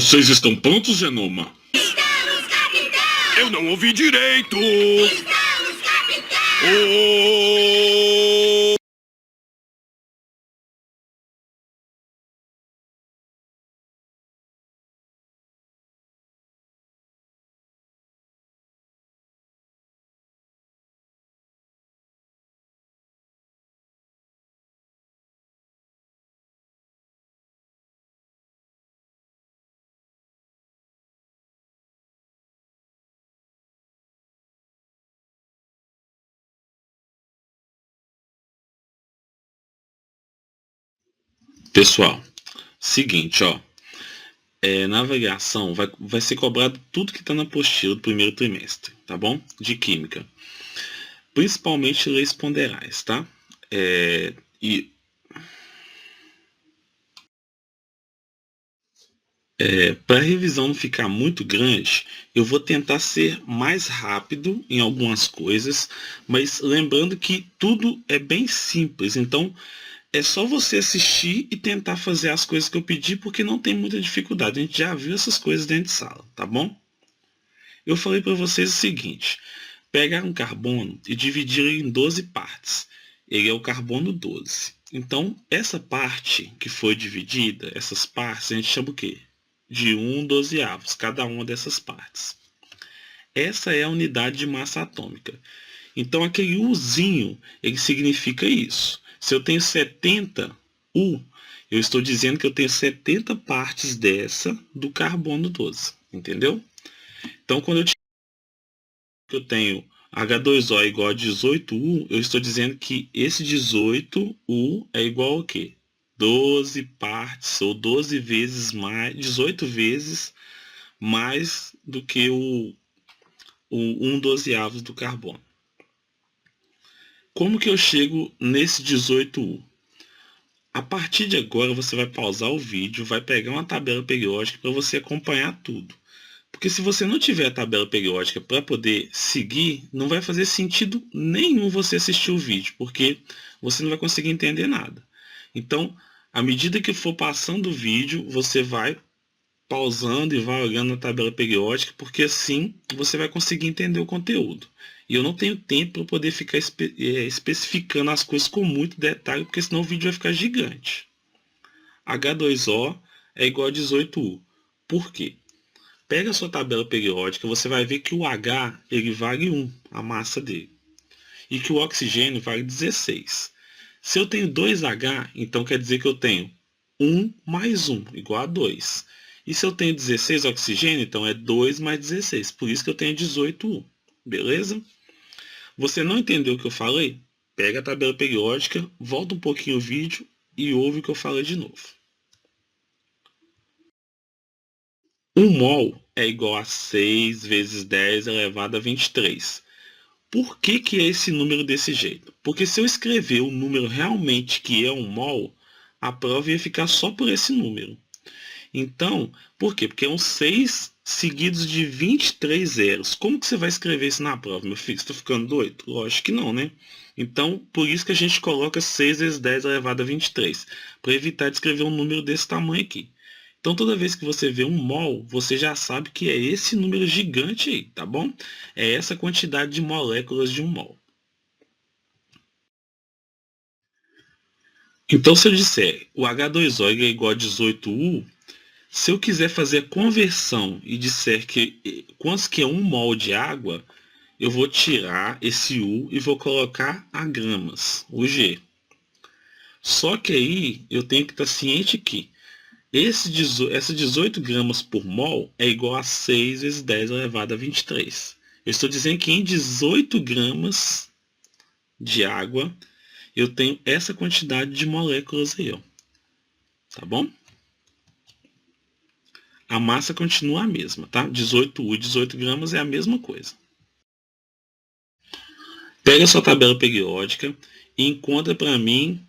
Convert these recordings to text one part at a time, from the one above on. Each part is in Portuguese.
Vocês estão prontos, Genoma? Estamos, capitão! Eu não ouvi direito! Estamos, capitão! Oh! Pessoal, seguinte, ó. Na avaliação vai ser cobrado tudo que está na apostila do primeiro trimestre, tá bom? De Química. Principalmente leis ponderais, tá? E para a revisão não ficar muito grande, eu vou tentar ser mais rápido em algumas coisas, mas lembrando que tudo é bem simples, então é só você assistir e tentar fazer as coisas que eu pedi, porque não tem muita dificuldade, a gente já viu essas coisas dentro de sala, tá bom? Eu falei para vocês o seguinte: pegar um carbono e dividir ele em 12 partes, ele é o carbono 12. Então, essa parte que foi dividida, essas partes, a gente chama o quê? De 1/12, cada uma dessas partes. Essa é a unidade de massa atômica. Então, aquele Uzinho, ele significa isso. Se eu tenho 70 U, eu estou dizendo que eu tenho 70 partes dessa do carbono 12. Entendeu? Então, quando eu tenho H2O é igual a 18U, eu estou dizendo que esse 18U é igual ao quê? 12 partes, ou 12 vezes mais, 18 vezes mais do que o 1/12 do carbono. Como que eu chego nesse 18U? A partir de agora você vai pausar o vídeo, vai pegar uma tabela periódica para você acompanhar tudo. Porque se você não tiver a tabela periódica para poder seguir, não vai fazer sentido nenhum você assistir o vídeo, porque você não vai conseguir entender nada. Então, à medida que for passando o vídeo, você vai pausando e vai olhando na tabela periódica, porque assim você vai conseguir entender o conteúdo. E eu não tenho tempo para poder ficar especificando as coisas com muito detalhe, porque senão o vídeo vai ficar gigante. H2O é igual a 18U. Por quê? Pega a sua tabela periódica, você vai ver que o H ele vale 1, a massa dele, e que o oxigênio vale 16. Se eu tenho 2H, então quer dizer que eu tenho 1 mais 1, igual a 2. E se eu tenho 16 oxigênio, então é 2 mais 16. Por isso que eu tenho 18U. Beleza? Você não entendeu o que eu falei? Pega a tabela periódica, volta um pouquinho o vídeo e ouve o que eu falei de novo. 1 mol é igual a 6 vezes 10 elevado a 23. Por que é esse número desse jeito? Porque se eu escrever o número realmente que é 1 mol, a prova ia ficar só por esse número. Então, por quê? Porque é um 6 seguidos de 23 zeros. Como que você vai escrever isso na prova, meu filho? Você está ficando doido? Lógico que não, né? Então, por isso que a gente coloca 6 vezes 10 elevado a 23, para evitar de escrever um número desse tamanho aqui. Então, toda vez que você vê 1 mol, você já sabe que é esse número gigante aí, tá bom? É essa quantidade de moléculas de 1 mol. Então, se eu disser o H2O é igual a 18U, se eu quiser fazer a conversão e disser que quantos que é 1 mol de água, eu vou tirar esse U e vou colocar a gramas, o G. Só que aí eu tenho que estar ciente que essas 18 gramas por mol é igual a 6 vezes 10 elevado a 23. Eu estou dizendo que em 18 gramas de água eu tenho essa quantidade de moléculas aí, ó. Tá bom? A massa continua a mesma, tá? 18U e 18 gramas é a mesma coisa. Pega a sua tabela periódica e encontra para mim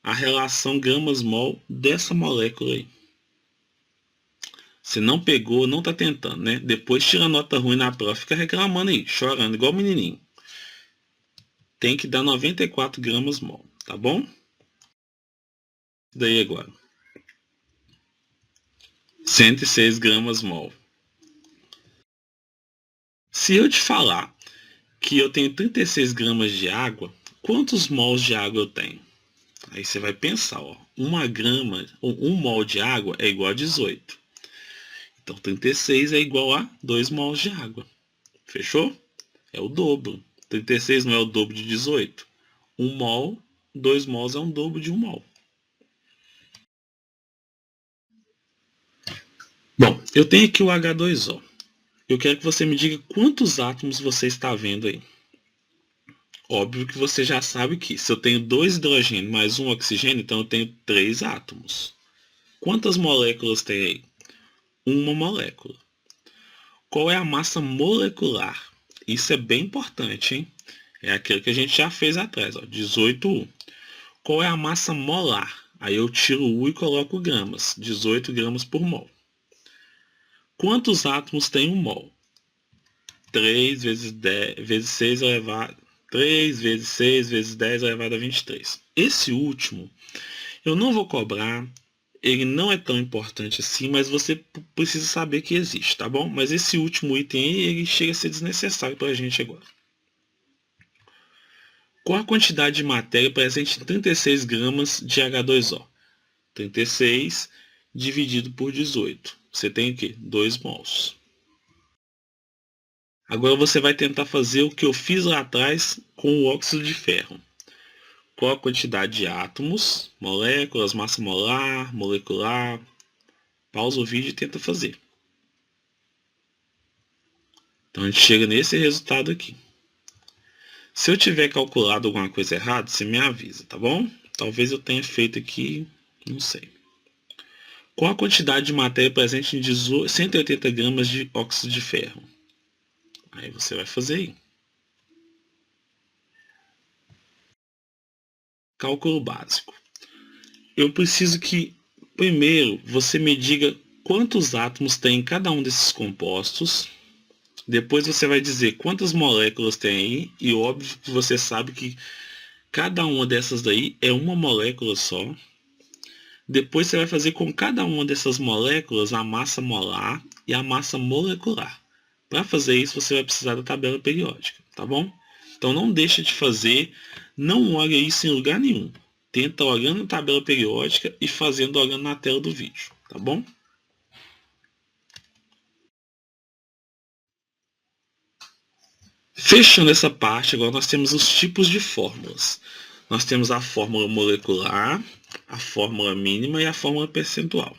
a relação gramas-mol dessa molécula aí. Se não pegou, não está tentando, né? Depois tira nota ruim na prova, fica reclamando aí, chorando, igual menininho. Tem que dar 94 gramas-mol, tá bom? Daí agora. 106 gramas mol. Se eu te falar que eu tenho 36 gramas de água, quantos mols de água eu tenho? Aí você vai pensar, ó, 1 grama, 1 mol de água é igual a 18. Então 36 é igual a 2 mols de água. Fechou? É o dobro. 36 não é o dobro de 18. 1 mol, 2 mols é um dobro de 1 mol. Bom, eu tenho aqui o H2O. Eu quero que você me diga quantos átomos você está vendo aí. Óbvio que você já sabe que se eu tenho 2 hidrogênios mais 1 oxigênio, então eu tenho 3 átomos. Quantas moléculas tem aí? Uma molécula. Qual é a massa molecular? Isso é bem importante, hein? É aquilo que a gente já fez atrás, ó, 18U. Qual é a massa molar? Aí eu tiro o U e coloco gramas, 18 gramas por mol. Quantos átomos tem um mol? 3 vezes 10, vezes 6 elevado 3 vezes 6 vezes 10 elevado a 23. Esse último eu não vou cobrar, ele não é tão importante assim, mas você precisa saber que existe, tá bom? Mas esse último item aí, ele chega a ser desnecessário para a gente agora. Qual a quantidade de matéria presente em 36 gramas de H2O? 36 dividido por 18. Você tem o quê? 2 mols. Agora você vai tentar fazer o que eu fiz lá atrás com o óxido de ferro. Qual a quantidade de átomos, moléculas, massa molar, molecular? Pausa o vídeo e tenta fazer. Então a gente chega nesse resultado aqui. Se eu tiver calculado alguma coisa errada, você me avisa, tá bom? Talvez eu tenha feito aqui, não sei. Qual a quantidade de matéria presente em 180 gramas de óxido de ferro? Aí você vai fazer aí. Cálculo básico. Eu preciso que, primeiro, você me diga quantos átomos tem em cada um desses compostos. Depois você vai dizer quantas moléculas tem aí. E óbvio que você sabe que cada uma dessas daí é uma molécula só. Depois você vai fazer com cada uma dessas moléculas a massa molar e a massa molecular. Para fazer isso, você vai precisar da tabela periódica, tá bom? Então não deixa de fazer, não olha isso em lugar nenhum. Tenta olhando a tabela periódica e fazendo olhando na tela do vídeo, tá bom? Fechando essa parte, agora nós temos os tipos de fórmulas. Nós temos a fórmula molecular, a fórmula mínima e a fórmula percentual.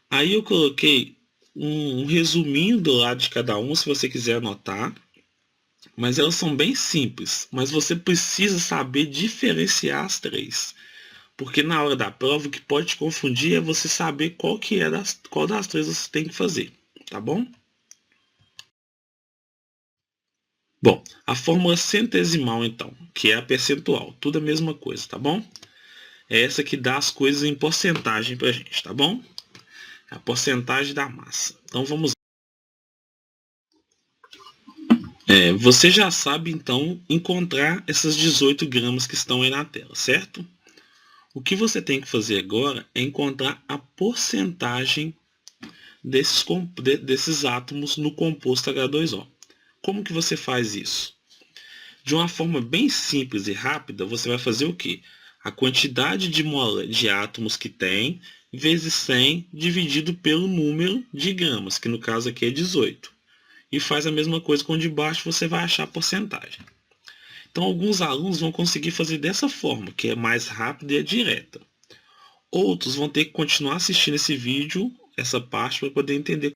Aí eu coloquei um resuminho do lado de cada um, se você quiser anotar. Mas elas são bem simples. Mas você precisa saber diferenciar as três. Porque na hora da prova o que pode te confundir é você saber qual das três você tem que fazer. Tá bom? Bom, a fórmula centesimal então, que é a percentual. Tudo a mesma coisa, tá bom? É essa que dá as coisas em porcentagem pra gente, tá bom? A porcentagem da massa. Então vamos. Você já sabe então encontrar essas 18 gramas que estão aí na tela, certo? O que você tem que fazer agora é encontrar a porcentagem desses átomos no composto H2O. Como que você faz isso? De uma forma bem simples e rápida, você vai fazer o quê? A quantidade de átomos que tem vezes 100 dividido pelo número de gramas, que no caso aqui é 18. E faz a mesma coisa com o de baixo, você vai achar a porcentagem. Então alguns alunos vão conseguir fazer dessa forma, que é mais rápida e é direta. Outros vão ter que continuar assistindo esse vídeo, essa parte, para poder entender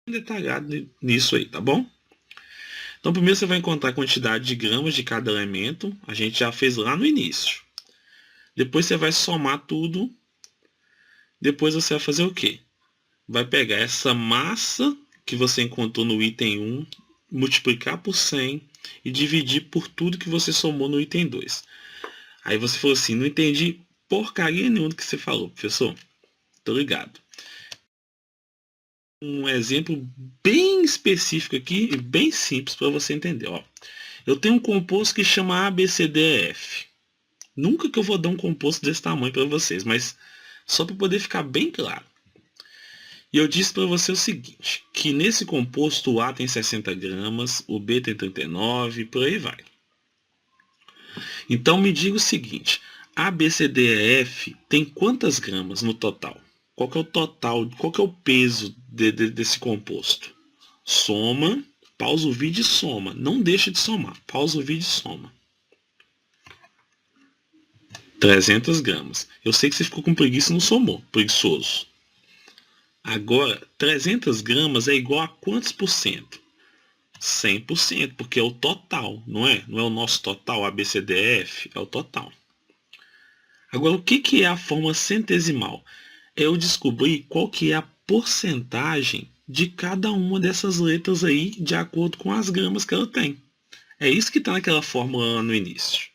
detalhado nisso aí, tá bom? Então primeiro você vai encontrar a quantidade de gramas de cada elemento, a gente já fez lá no início. Depois você vai somar tudo, depois você vai fazer o quê? Vai pegar essa massa que você encontrou no item 1, multiplicar por 100 e dividir por tudo que você somou no item 2. Aí você falou assim, não entendi porcaria nenhuma do que você falou, professor. Tô ligado. Um exemplo bem específico aqui e bem simples para você entender. Ó, eu tenho um composto que chama ABCDEF. Nunca que eu vou dar um composto desse tamanho para vocês, mas Só para poder ficar bem claro. E eu disse para você o seguinte, que nesse composto o A tem 60 gramas, o B tem 39 e por aí vai. Então me diga o seguinte, A, B, C, D, E, F tem quantas gramas no total? Qual que é o total, qual que é o peso desse composto? Soma, pausa o vídeo e soma. Não deixa de somar, pausa o vídeo e soma. 300 gramas. Eu sei que você ficou com preguiça e não somou, preguiçoso. Agora, 300 gramas é igual a quantos por cento? 100%, porque é o total, não é? Não é o nosso total, ABCDF, é o total. Agora, o que é a fórmula centesimal? É eu descobrir qual que é a porcentagem de cada uma dessas letras aí, de acordo com as gramas que ela tem. É isso que está naquela fórmula no início.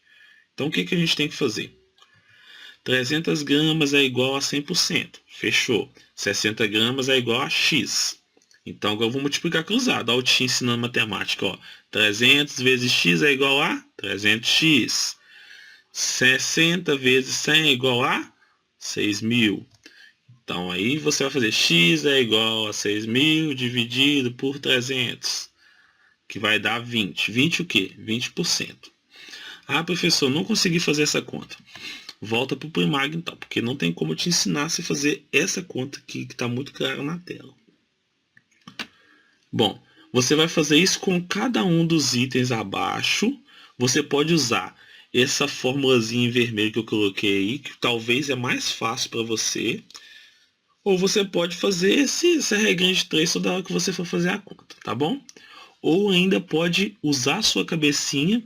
Então, o que a gente tem que fazer? 300 gramas é igual a 100%. Fechou. 60 gramas é igual a X. Então, agora eu vou multiplicar cruzado. Olha o te ensinando matemática. Ó. 300 vezes X é igual a 300X. 60 vezes 100 é igual a 6.000. Então, aí você vai fazer X é igual a 6.000 dividido por 300. Que vai dar 20. 20 o quê? 20%. Ah, professor, não consegui fazer essa conta. Volta para o primário então, porque não tem como te ensinar a se fazer essa conta aqui que está muito clara na tela. Bom, você vai fazer isso com cada um dos itens abaixo. Você pode usar essa formulazinha em vermelho que eu coloquei aí, que talvez é mais fácil para você. Ou você pode fazer essa regrinha de 3 toda hora que você for fazer a conta, tá bom? Ou ainda pode usar a sua cabecinha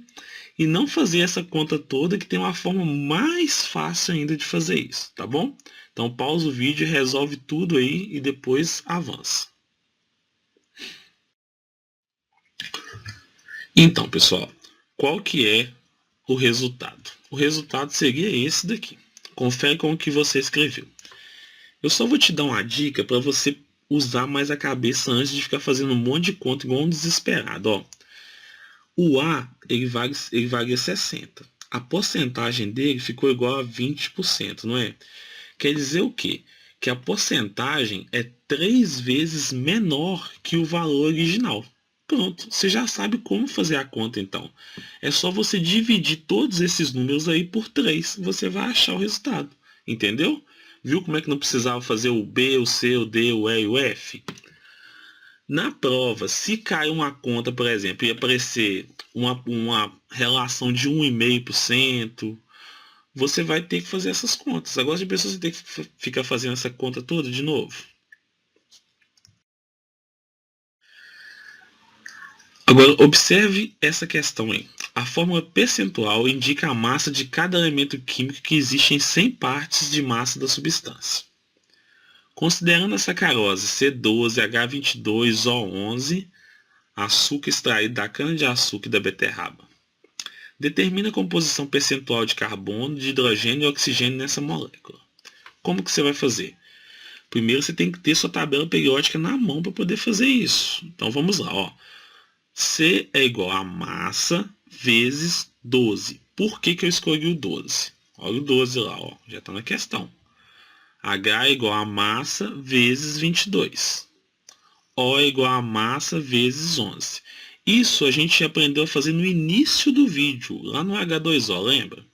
e não fazer essa conta toda, que tem uma forma mais fácil ainda de fazer isso, tá bom? Então pausa o vídeo, resolve tudo aí e depois avança. Então, pessoal, qual que é o resultado? O resultado seria esse daqui. Confere com o que você escreveu. Eu só vou te dar uma dica para você usar mais a cabeça antes de ficar fazendo um monte de conta igual um desesperado, ó. O A, ele valia 60. A porcentagem dele ficou igual a 20%, não é? Quer dizer o quê? Que a porcentagem é 3 vezes menor que o valor original. Pronto, você já sabe como fazer a conta então. É só você dividir todos esses números aí por 3, você vai achar o resultado. Entendeu? Viu como é que não precisava fazer o B, o C, o D, o E e o F? Na prova, se cair uma conta, por exemplo, e aparecer uma relação de 1,5%, você vai ter que fazer essas contas. Agora, de pessoas você tem que ficar fazendo essa conta toda de novo. Agora, observe essa questão aí. A fórmula percentual indica a massa de cada elemento químico que existe em 100 partes de massa da substância. Considerando a sacarose C12, H22, O11, açúcar extraído da cana-de-açúcar e da beterraba. Determina a composição percentual de carbono, de hidrogênio e oxigênio nessa molécula. Como que você vai fazer? Primeiro você tem que ter sua tabela periódica na mão para poder fazer isso. Então vamos lá, ó. C é igual a massa vezes 12. Por que eu escolhi o 12? Olha o 12 lá, ó. Já está na questão. H é igual a massa vezes 22. O é igual a massa vezes 11. Isso a gente aprendeu a fazer no início do vídeo, lá no H2O, lembra?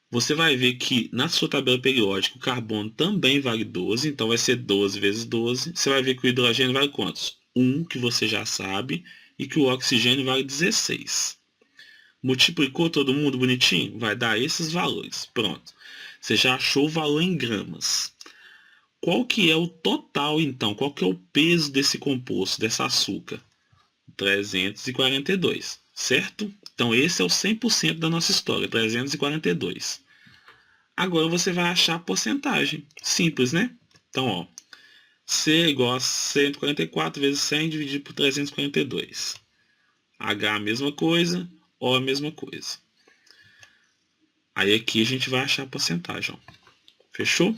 Você vai ver que na sua tabela periódica o carbono também vale 12, então vai ser 12 vezes 12. Você vai ver que o hidrogênio vale quantos? 1, que você já sabe, e que o oxigênio vale 16. Multiplicou todo mundo bonitinho? Vai dar esses valores. Pronto. Você já achou o valor em gramas. Qual que é o total, então? Qual que é o peso desse composto, desse açúcar? 342, certo? Então, esse é o 100% da nossa história, 342. Agora, você vai achar a porcentagem. Simples, né? Então, ó, C é igual a 144 vezes 100 dividido por 342. H a mesma coisa, O a mesma coisa. Aí aqui a gente vai achar a porcentagem, ó. Fechou?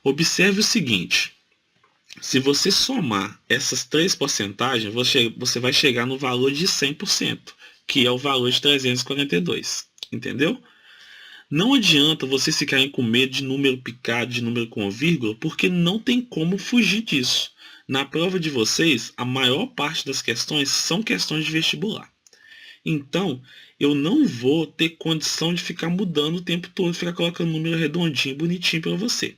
Observe o seguinte. Se você somar essas 3 porcentagens, você vai chegar no valor de 100%, que é o valor de 342. Entendeu? Não adianta vocês ficarem com medo de número picado, de número com vírgula, porque não tem como fugir disso. Na prova de vocês, a maior parte das questões são questões de vestibular. Então, eu não vou ter condição de ficar mudando o tempo todo, ficar colocando número redondinho, bonitinho para você.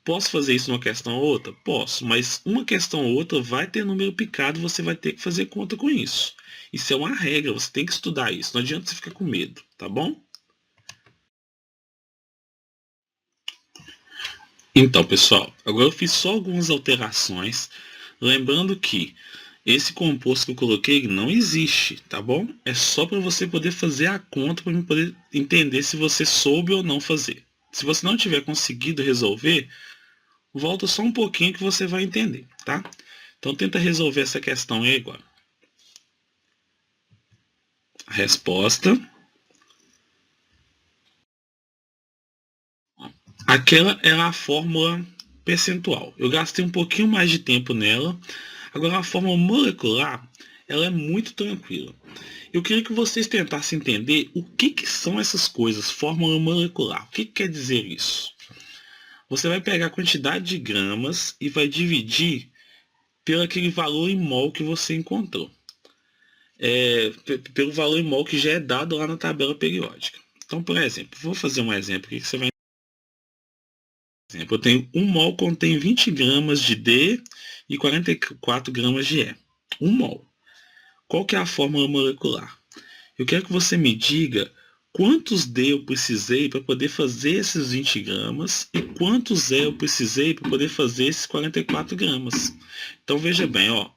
Posso fazer isso numa questão ou outra? Posso, mas uma questão ou outra vai ter número picado, você vai ter que fazer conta com isso. Isso é uma regra, você tem que estudar isso, não adianta você ficar com medo, tá bom? Então, pessoal, agora eu fiz só algumas alterações, lembrando que esse composto que eu coloquei não existe, tá bom? É só para você poder fazer a conta, para poder entender se você soube ou não fazer. Se você não tiver conseguido resolver, volta só um pouquinho que você vai entender, tá? Então tenta resolver essa questão aí agora. A resposta. Aquela era a fórmula percentual. Eu gastei um pouquinho mais de tempo nela. Agora a fórmula molecular, ela é muito tranquila. Eu queria que vocês tentassem entender o que são essas coisas, fórmula molecular. O que quer dizer isso? Você vai pegar a quantidade de gramas e vai dividir pelo aquele valor em mol que você encontrou. Pelo valor em mol que já é dado lá na tabela periódica. Então, por exemplo, vou fazer um exemplo aqui que você vai. Eu tenho 1 mol contém 20 gramas de D e 44 gramas de E. 1 mol. Qual que é a fórmula molecular? Eu quero que você me diga quantos D eu precisei para poder fazer esses 20 gramas e quantos E eu precisei para poder fazer esses 44 gramas. Então veja bem, ó,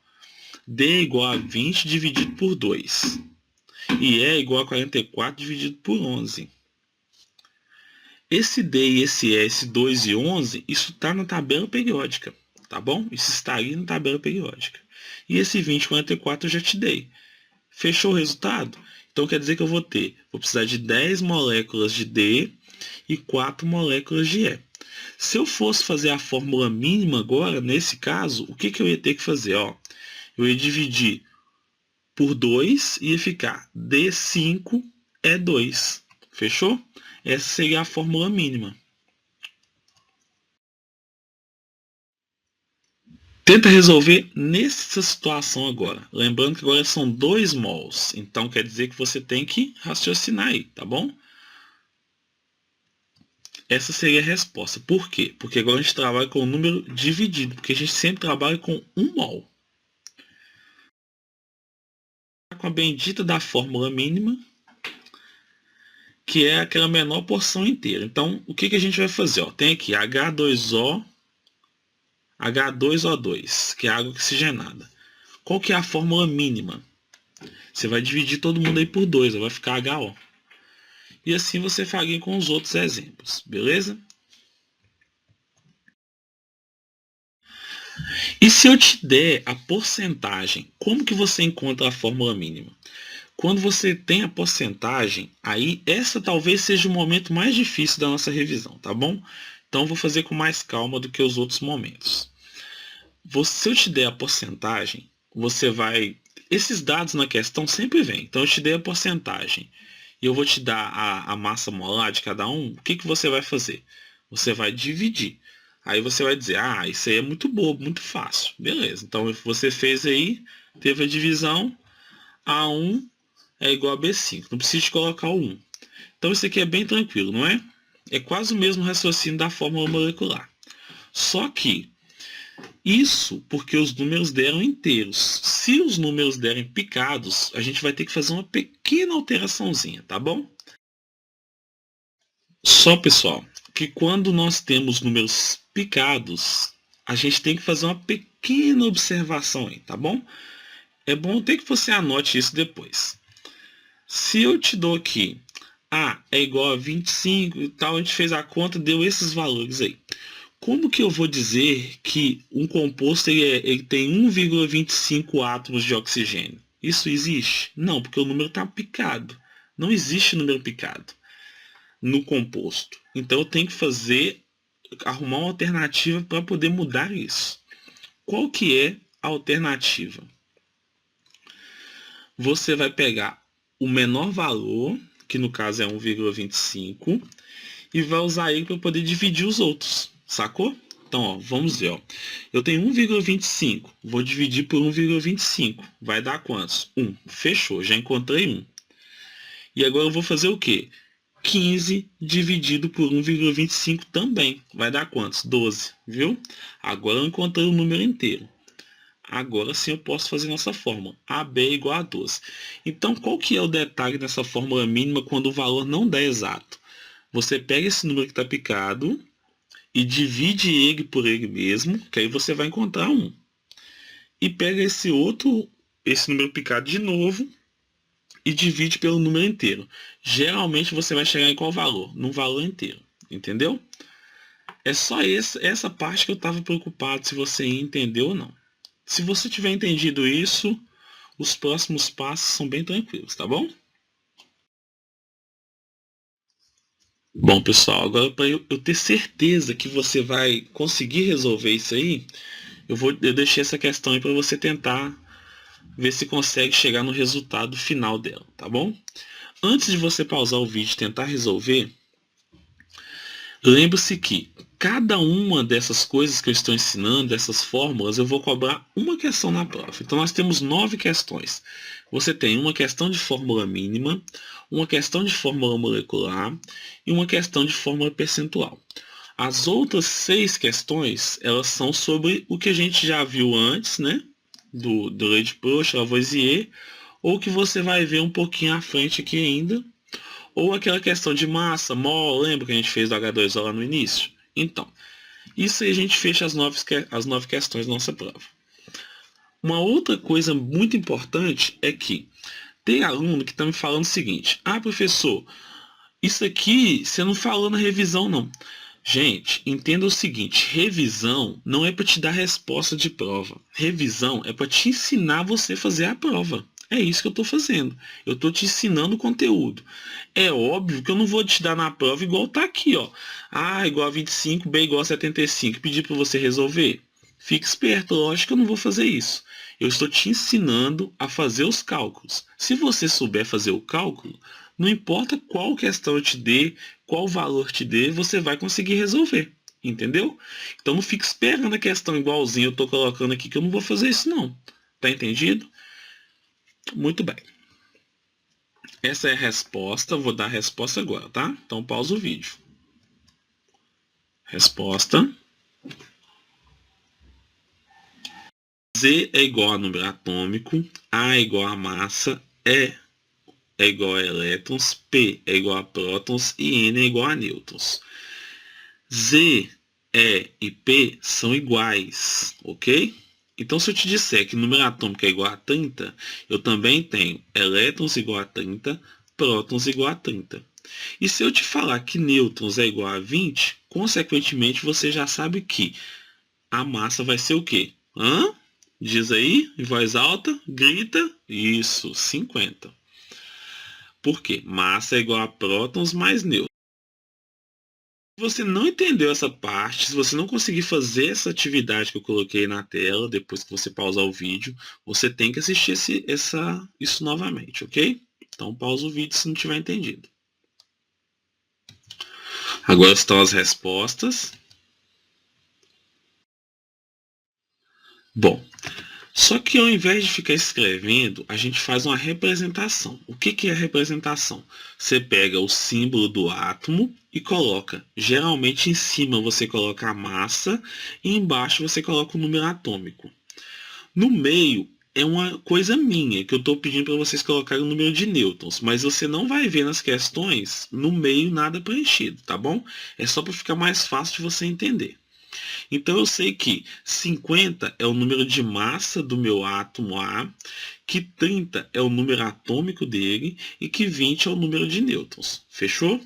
D é igual a 20 dividido por 2 e E é igual a 44 dividido por 11. Esse D e esse E, esse 2 e 11, isso está na tabela periódica, tá bom? Isso está aí na tabela periódica. E esse 20 e 44 eu já te dei. Fechou o resultado? Então quer dizer que vou precisar de 10 moléculas de D e 4 moléculas de E. Se eu fosse fazer a fórmula mínima agora, nesse caso, o que eu ia ter que fazer? Ó, eu ia dividir por 2 e ia ficar D5E2. Fechou? Essa seria a fórmula mínima. Tenta resolver nessa situação agora. Lembrando que agora são 2 mols. Então quer dizer que você tem que raciocinar aí, tá bom? Essa seria a resposta. Por quê? Porque agora a gente trabalha com o número dividido. Porque a gente sempre trabalha com 1 mol. Com a bendita da fórmula mínima, que é aquela menor porção inteira. Então, o que a gente vai fazer? Ó, tem aqui H2O, H2O2, que é água oxigenada. Qual que é a fórmula mínima? Você vai dividir todo mundo aí por 2, vai ficar HO. E assim você faria com os outros exemplos, beleza? E se eu te der a porcentagem, como que você encontra a fórmula mínima? Quando você tem a porcentagem, aí essa talvez seja o momento mais difícil da nossa revisão, tá bom? Então eu vou fazer com mais calma do que os outros momentos. Se eu te der a porcentagem, você vai... Esses dados na questão sempre vêm. Então eu te dei a porcentagem e eu vou te dar a massa molar de cada um. O que você vai fazer? Você vai dividir. Aí você vai dizer, ah, isso aí é muito bobo, muito fácil. Beleza, então você fez aí, teve a divisão, A1 é igual a B5. Não precisa de colocar o 1. Então isso aqui é bem tranquilo, não é? É quase o mesmo raciocínio da fórmula molecular. Só que isso porque os números deram inteiros. Se os números derem picados, a gente vai ter que fazer uma pequena alteraçãozinha, tá bom? Só, pessoal, que quando nós temos números picados, a gente tem que fazer uma pequena observação aí, tá bom? É bom até que você anote isso depois. Se eu te dou aqui, A é igual a 25 e tal, a gente fez a conta, deu esses valores aí. Como que eu vou dizer que um composto ele tem 1,25 átomos de oxigênio? Isso existe? Não, porque o número está picado. Não existe número picado no composto. Então eu tenho que arrumar uma alternativa para poder mudar isso. Qual que é a alternativa? Você vai pegar o menor valor, que no caso é 1,25, e vai usar ele para poder dividir os outros, sacou? Então, ó, vamos ver, ó. Eu tenho 1,25, vou dividir por 1,25, vai dar quantos? 1. Fechou, já encontrei 1. E agora eu vou fazer o quê? 15 dividido por 1,25 também, vai dar quantos? 12, viu? Agora eu encontrei o número inteiro. Agora sim eu posso fazer nossa fórmula. AB é igual a 12. Então, qual que é o detalhe dessa fórmula mínima quando o valor não dá exato? Você pega esse número que está picado e divide ele por ele mesmo, que aí você vai encontrar 1. E pega esse número picado de novo e divide pelo número inteiro. Geralmente você vai chegar em qual valor? No valor inteiro. Entendeu? É só essa parte que eu estava preocupado se você entendeu ou não. Se você tiver entendido isso, os próximos passos são bem tranquilos, tá bom? Bom, pessoal, agora para eu ter certeza que você vai conseguir resolver isso aí, eu deixei essa questão aí para você tentar ver se consegue chegar no resultado final dela, tá bom? Antes de você pausar o vídeo e tentar resolver, lembre-se que cada uma dessas coisas que eu estou ensinando, dessas fórmulas, eu vou cobrar uma questão na prova. Então nós temos 9 questões. Você tem uma questão de fórmula mínima, uma questão de fórmula molecular e uma questão de fórmula percentual. As outras 6 questões, elas são sobre o que a gente já viu antes, né? Do Lady-Proust, Lavoisier, ou que você vai ver um pouquinho à frente aqui ainda, ou aquela questão de massa, mol, lembra que a gente fez do H2O lá no início? Então, isso aí a gente fecha as 9 questões da nossa prova. Uma outra coisa muito importante é que tem aluno que está me falando o seguinte: ah, professor, isso aqui você não falou na revisão não. Gente, entenda o seguinte, revisão não é para te dar resposta de prova. Revisão é para te ensinar você a fazer a prova. É isso que eu estou fazendo. Eu estou te ensinando o conteúdo. É óbvio que eu não vou te dar na prova igual está aqui, ó. A igual a 25, B igual a 75. Pedir para você resolver. Fique esperto, lógico que eu não vou fazer isso. Eu estou te ensinando a fazer os cálculos. Se você souber fazer o cálculo, não importa qual questão eu te dê, qual valor te dê, você vai conseguir resolver. Entendeu? Então não fique esperando a questão igualzinha eu estou colocando aqui, que eu não vou fazer isso não. Tá entendido? Muito bem. Essa é a resposta. Vou dar a resposta agora, tá? Então pausa o vídeo. Resposta. Z é igual a número atômico, A é igual a massa, E é igual a elétrons, P é igual a prótons e N é igual a nêutrons. Z, E e P são iguais, ok? Então, se eu te disser que o número atômico é igual a 30, eu também tenho elétrons igual a 30, prótons igual a 30. E se eu te falar que nêutrons é igual a 20, consequentemente você já sabe que a massa vai ser o quê? Hã? Diz aí, em voz alta, grita. Isso, 50. Por quê? Massa é igual a prótons mais nêutrons. Se você não entendeu essa parte, se você não conseguir fazer essa atividade que eu coloquei na tela, depois que você pausar o vídeo, você tem que assistir isso novamente, ok? Então pausa o vídeo se não tiver entendido. Agora estão as respostas. Bom, só que ao invés de ficar escrevendo, a gente faz uma representação. O que é a representação? Você pega o símbolo do átomo e coloca. Geralmente em cima você coloca a massa e embaixo você coloca o número atômico. No meio é uma coisa minha, que eu estou pedindo para vocês colocarem o número de nêutrons, mas você não vai ver nas questões no meio nada preenchido, tá bom? É só para ficar mais fácil de você entender. Então eu sei que 50 é o número de massa do meu átomo A, que 30 é o número atômico dele e que 20 é o número de nêutrons. Fechou?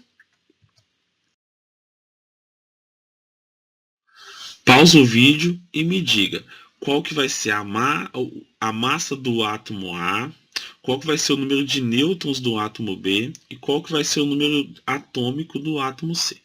Pausa o vídeo e me diga qual que vai ser a massa do átomo A, qual que vai ser o número de nêutrons do átomo B e qual que vai ser o número atômico do átomo C.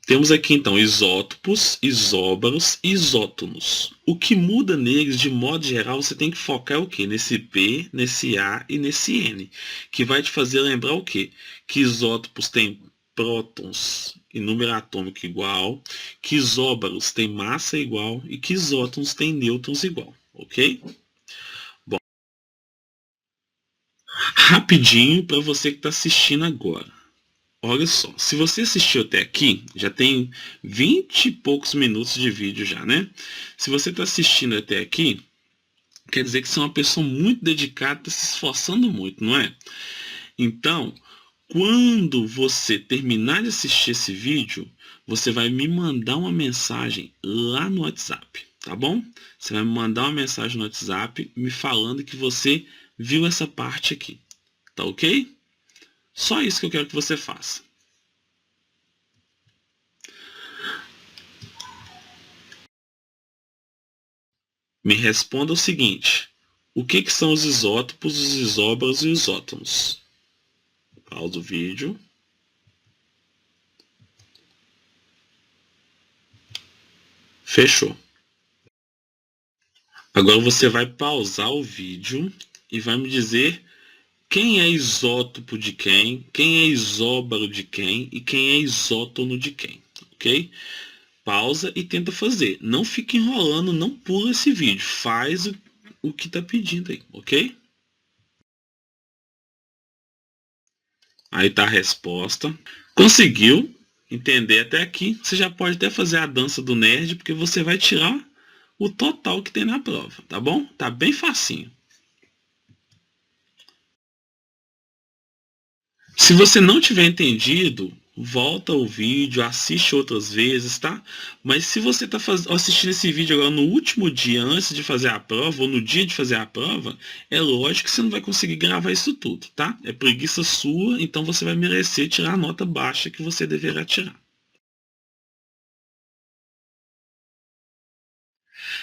Temos aqui então isótopos, isóbaros e isótonos. O que muda neles, de modo geral, você tem que focar o quê? Nesse P, nesse A e nesse N, que vai te fazer lembrar o quê? Que isótopos têm prótons e número atômico igual, que isóbaros têm massa igual e que isótonos têm nêutrons igual, ok? Bom, rapidinho para você que está assistindo agora. Olha só, se você assistiu até aqui, já tem 20 e poucos minutos de vídeo já, né? Se você está assistindo até aqui, quer dizer que você é uma pessoa muito dedicada, está se esforçando muito, não é? Então, quando você terminar de assistir esse vídeo, você vai me mandar uma mensagem lá no WhatsApp, tá bom? Você vai me mandar uma mensagem no WhatsApp me falando que você viu essa parte aqui, tá ok? Só isso que eu quero que você faça. Me responda o seguinte: o que são os isótopos, os isóbaros e os isótonos? Pausa o vídeo. Fechou. Agora você vai pausar o vídeo e vai me dizer quem é isótopo de quem é isóbaro de quem e quem é isótono de quem, ok? Pausa e tenta fazer. Não fique enrolando, não pula esse vídeo. Faz o que está pedindo aí, ok? Aí tá a resposta. Conseguiu entender até aqui? Você já pode até fazer a dança do nerd, porque você vai tirar o total que tem na prova, tá bom? Tá bem facinho. Se você não tiver entendido, volta o vídeo, assiste outras vezes, tá? Mas se você está assistindo esse vídeo agora no último dia, antes de fazer a prova, ou no dia de fazer a prova, é lógico que você não vai conseguir gravar isso tudo, tá? É preguiça sua, então você vai merecer tirar a nota baixa que você deverá tirar.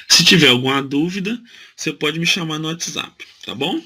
Se tiver alguma dúvida, você pode me chamar no WhatsApp, tá bom?